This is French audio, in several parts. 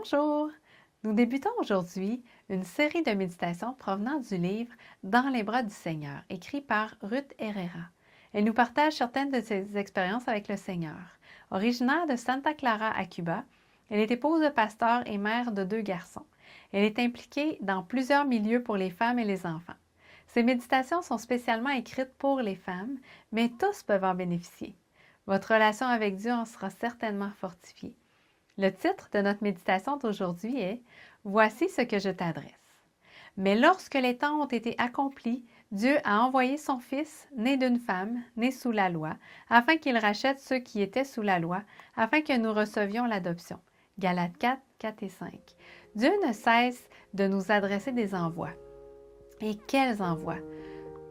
Bonjour! Nous débutons aujourd'hui une série de méditations provenant du livre Dans les bras du Seigneur, écrit par Ruth Herrera. Elle nous partage certaines de ses expériences avec le Seigneur. Originaire de Santa Clara à Cuba, elle est épouse de pasteur et mère de 2 garçons. Elle est impliquée dans plusieurs milieux pour les femmes et les enfants. Ces méditations sont spécialement écrites pour les femmes, mais tous peuvent en bénéficier. Votre relation avec Dieu en sera certainement fortifiée. Le titre de notre méditation d'aujourd'hui est « Voici ce que je t'adresse ». Mais lorsque les temps ont été accomplis, Dieu a envoyé son Fils, né d'une femme, né sous la loi, afin qu'il rachète ceux qui étaient sous la loi, afin que nous recevions l'adoption. Galates 4, 4 et 5. Dieu ne cesse de nous adresser des envois. Et quels envois!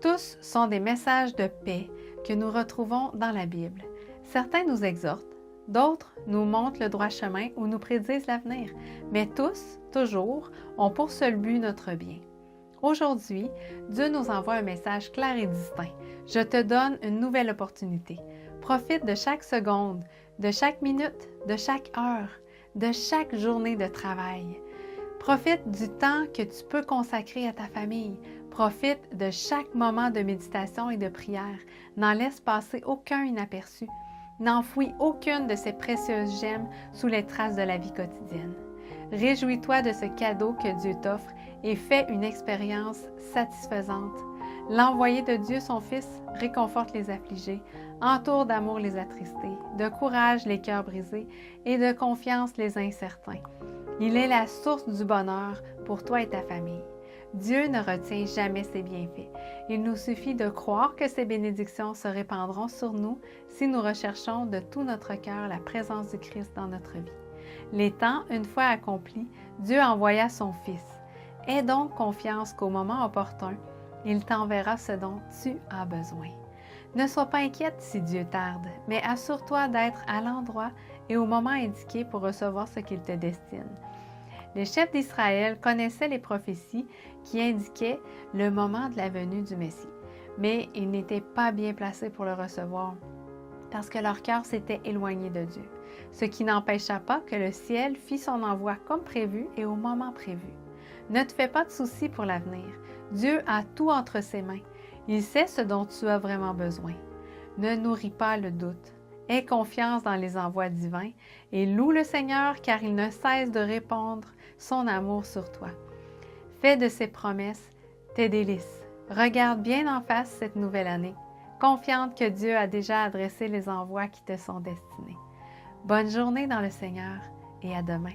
Tous sont des messages de paix que nous retrouvons dans la Bible. Certains nous exhortent, d'autres nous montrent le droit chemin ou nous prédisent l'avenir, mais tous, toujours, ont pour seul but notre bien. Aujourd'hui, Dieu nous envoie un message clair et distinct. Je te donne une nouvelle opportunité. Profite de chaque seconde, de chaque minute, de chaque heure, de chaque journée de travail. Profite du temps que tu peux consacrer à ta famille. Profite de chaque moment de méditation et de prière. N'en laisse passer aucun inaperçu. N'enfouis aucune de ces précieuses gemmes sous les traces de la vie quotidienne. Réjouis-toi de ce cadeau que Dieu t'offre et fais une expérience satisfaisante. L'envoyé de Dieu, son Fils, réconforte les affligés, entoure d'amour les attristés, de courage les cœurs brisés et de confiance les incertains. Il est la source du bonheur pour toi et ta famille. Dieu ne retient jamais ses bienfaits. Il nous suffit de croire que ses bénédictions se répandront sur nous si nous recherchons de tout notre cœur la présence du Christ dans notre vie. Les temps, une fois accomplis, Dieu envoya son Fils. Aie donc confiance qu'au moment opportun, il t'enverra ce dont tu as besoin. Ne sois pas inquiète si Dieu tarde, mais assure-toi d'être à l'endroit et au moment indiqué pour recevoir ce qu'il te destine. Les chefs d'Israël connaissaient les prophéties qui indiquaient le moment de la venue du Messie, mais ils n'étaient pas bien placés pour le recevoir parce que leur cœur s'était éloigné de Dieu, ce qui n'empêcha pas que le ciel fit son envoi comme prévu et au moment prévu. Ne te fais pas de soucis pour l'avenir. Dieu a tout entre ses mains. Il sait ce dont tu as vraiment besoin. Ne nourris pas le doute. Aie confiance dans les envois divins et loue le Seigneur car il ne cesse de répandre son amour sur toi. Fais de ses promesses tes délices. Regarde bien en face cette nouvelle année, confiante que Dieu a déjà adressé les envois qui te sont destinés. Bonne journée dans le Seigneur et à demain.